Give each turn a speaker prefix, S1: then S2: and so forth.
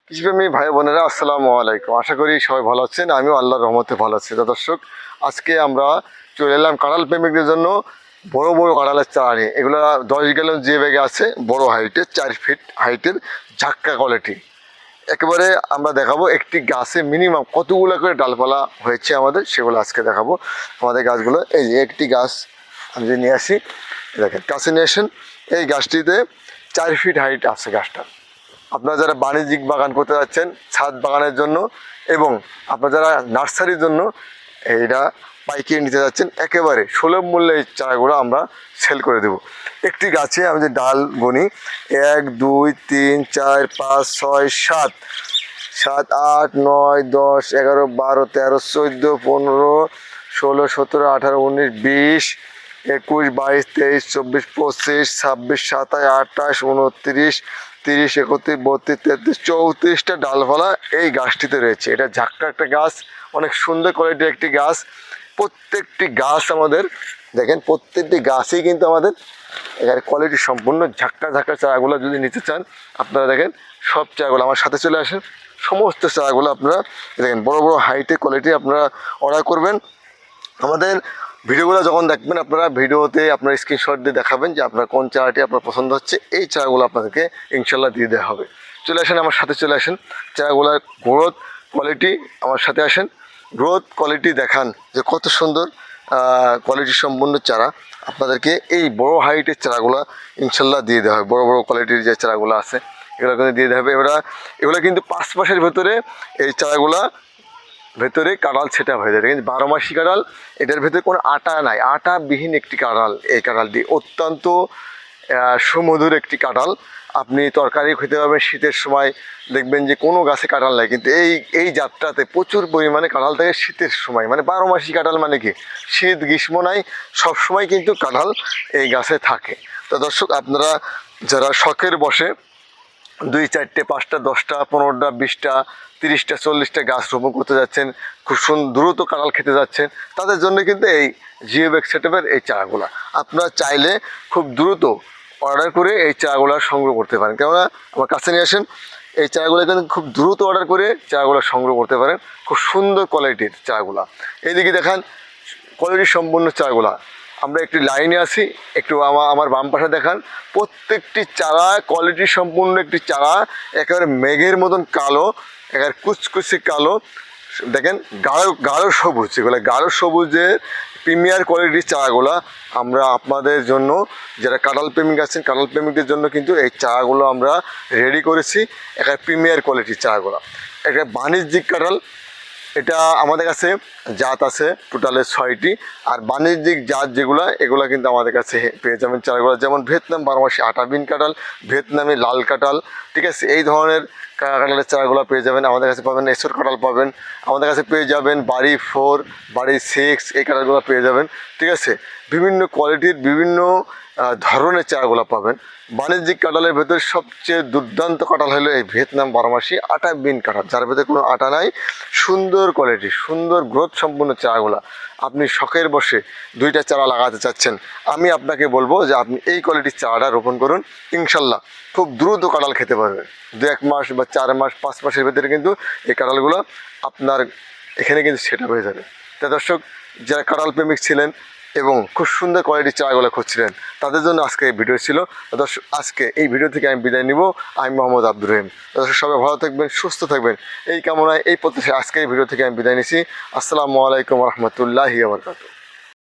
S1: কৃষিপ্রেমী ভাই বোনেরা আসসালামু আলাইকুম। আশা করি সবাই ভালো আছেন, আমিও আল্লাহর রহমতে ভালো আছি। তো দর্শক, আজকে আমরা চলে এলাম কাঁঠাল প্রেমিকদের জন্য বড় বড় কাঁঠালের চারা নিয়ে। এগুলো 10 গ্যালন যে ব্যাগে আছে, বড় হাইটের 4 ফিট হাইটের ঝাক্কা কোয়ালিটি। একেবারে আমরা দেখাবো একটি গাছে মিনিমাম কতগুলো করে ডালপালা হয়েছে আমাদের, সেগুলো আজকে দেখাবো। আমাদের গাছগুলো এই যে একটি গাছ আমি যদি নিয়ে আসি, দেখেন কাছে নিয়ে আসেন। এই গাছটিতে 4 ফিট হাইট আছে গাছটা। আপনারা যারা বাণিজ্যিক বাগান করতে যাচ্ছেন, ছাদ বাগানের জন্য, এবং আপনারা যারা নার্সারির জন্য এইটা পাইকারি নিতে যাচ্ছেন, একেবারে সুলভ মূল্যে এই চারাগুলো আমরা সেল করে দেব। একটি গাছে আমি যে ডাল গুনি, 1 2 3 4 5 6 7 7 8 9 10 11 12 13 14 15 16 17 18 19 20 21 22 23 24 25 26 27 28 29 30 31 32 33 34টা ডালপালা এই গাছটিতে রয়েছে। এটা ঝাঁকটা একটা গাছ, অনেক সুন্দর কোয়ালিটির একটি গাছ। প্রত্যেকটি গাছ আমাদের দেখেন, প্রত্যেকটি গাছই কিন্তু আমাদের এখানে কোয়ালিটি সম্পূর্ণ। ঝাঁকটা চারাগুলো যদি নিতে চান, আপনারা দেখেন সব চারাগুলো আমার সাথে চলে আসেন। সমস্ত চারাগুলো আপনারা দেখেন বড় বড় হাইটের কোয়ালিটি আপনারা অর্ডার করবেন। আমাদের ভিডিওগুলো যখন দেখবেন, আপনারা ভিডিওতে আপনার স্ক্রিনশট দিয়ে দেখাবেন যে আপনার কোন চারাটি আপনার পছন্দ হচ্ছে। এই চারাগুলো আপনাদেরকে ইনশাল্লাহ দিয়ে দেওয়া হবে। চলে আসেন আমার সাথে, চলে আসেন। চারাগুলোর গ্রোথ কোয়ালিটি আমার সাথে আসেন, গ্রোথ কোয়ালিটি দেখান যে কত সুন্দর কোয়ালিটি সম্পূর্ণ চারা। আপনাদেরকে এই বড় হাইটের চারাগুলো ইনশাল্লাহ দিয়ে দেওয়া হবে। বড় বড় কোয়ালিটির যে চারাগুলো আছে এগুলো কিন্তু দিয়ে দেওয়া হবে। এগুলো কিন্তু 5 মাসের ভেতরে এই চারাগুলা ভেতরে কাঁঠাল ছেটা হয়ে যায়, কিন্তু 12 মাসি কাঁঠাল। এটার ভেতরে কোনো আটা নাই, আটাবিহীন একটি কাঁঠাল। এই কাঁঠালটি অত্যন্ত সুমধুর একটি কাঁঠাল। আপনি তরকারি খেতে পারবেন। শীতের সময় দেখবেন যে কোনো গাছে কাঁঠাল নাই, কিন্তু এই জাতটাতে প্রচুর পরিমাণে কাঁঠাল থাকে শীতের সময়। মানে 12 মাসি কাঁঠাল মানে কি, শীত গ্রীষ্ম নাই, সবসময় কিন্তু কাঁঠাল এই গাছে থাকে। তো দর্শক, আপনারা যারা শখের বসে 2 4টে 5টা 10টা 15টা 20টা 30টা 40টা গাছ রোপণ করতে যাচ্ছেন, খুব দ্রুত কাঁঠাল খেতে যাচ্ছেন, তাদের জন্য কিন্তু এই জিওব্যাগ সেটআপের এই চারাগুলো আপনারা চাইলে খুব দ্রুত অর্ডার করে এই চারাগুলো সংগ্রহ করতে পারেন। কেননা আমার কাছে নিয়ে আসেন, এই চারাগুলো কিন্তু খুব দ্রুত অর্ডার করে চারাগুলো সংগ্রহ করতে পারেন। খুব সুন্দর কোয়ালিটির চারাগুলো। এইদিকে দেখান কোয়ালিটি সম্পূর্ণ চারাগুলো। আমরা একটি লাইনে আছি, একটু আমার বাম পাশে দেখান। প্রত্যেকটি চারা কোয়ালিটি সম্পূর্ণ একটি চারা, একেবারে মেঘের মতন কালো, একেবারে কুচকুচি কালো। দেখেন গাঢ় সবুজ, এগুলো গাঢ় সবুজের প্রিমিয়ার কোয়ালিটির চারাগুলো আমরা আপনাদের জন্য, যারা কাঁঠাল প্রেমিক আছেন, কাঁঠাল প্রেমিকদের জন্য কিন্তু এই চারাগুলো আমরা রেডি করেছি। একেবারে প্রিমিয়ার কোয়ালিটির চারাগুলো, একটা বাণিজ্যিক কাঁঠাল। এটা আমাদের কাছে জাত আছে টোটালে 6টি। আর বাণিজ্যিক জাত যেগুলো, এগুলো কিন্তু আমাদের কাছে পেয়ে যাবেন চারাগুলো। যেমন ভিয়েতনাম 12 মাসি আটাবিন কাঁঠাল, ভিয়েতনামি লাল কাঁঠাল, ঠিক আছে, এই ধরনের কাঁঠালের চারাগুলো পেয়ে যাবেন। আমাদের কাছে পাবেন এসর কাঁঠাল পাবেন, আমাদের কাছে পেয়ে যাবেন বাড়ি 4, বাড়ি 6, এই কাঁঠালগুলো পেয়ে যাবেন। ঠিক আছে, বিভিন্ন কোয়ালিটির বিভিন্ন ধরনের চারাগুলো পাবেন। বাণিজ্যিক কাঁঠালের ভেতরে সবচেয়ে দুর্দান্ত কাঁঠাল হলো এই ভিয়েতনাম 12 মাসি আটা বিন কাঁঠাল, যার ভেতরে কোনো আটা নাই। সুন্দর কোয়ালিটি, সুন্দর গ্রোথ সম্পূর্ণ চারাগুলো। আপনি শখের বসে 2টা চারা লাগাতে চাচ্ছেন, আমি আপনাকে বলবো যে আপনি এই কোয়ালিটির চারাটা রোপণ করুন। ইনশাল্লাহ খুব দ্রুত কাঁঠাল খেতে পারবেন। 2-1 মাস বা 4 মাস 5 মাসের ভেতরে কিন্তু এই কাঁঠালগুলো আপনার এখানে কিন্তু সেটা হয়ে যাবে। তাই দর্শক, যারা কাঁঠাল প্রেমিক ছিলেন এবং খুব সুন্দর কোয়ালিটির চারাগুলো খুঁজছিলেন, তাদের জন্য আজকে এই ভিডিও ছিল। দর্শক, আজকে এই ভিডিও থেকে আমি বিদায় নিব। আমি মোহাম্মদ আব্দুর রহিম। দর্শক, সবাই ভালো থাকবেন, সুস্থ থাকবেন, এই কামনায় এই প্রত্যাশায় আজকে এই ভিডিও থেকে আমি বিদায় নিছি। আসসালামু আলাইকুম রহমতুল্লাহি ওয়া বারাকাতুহু।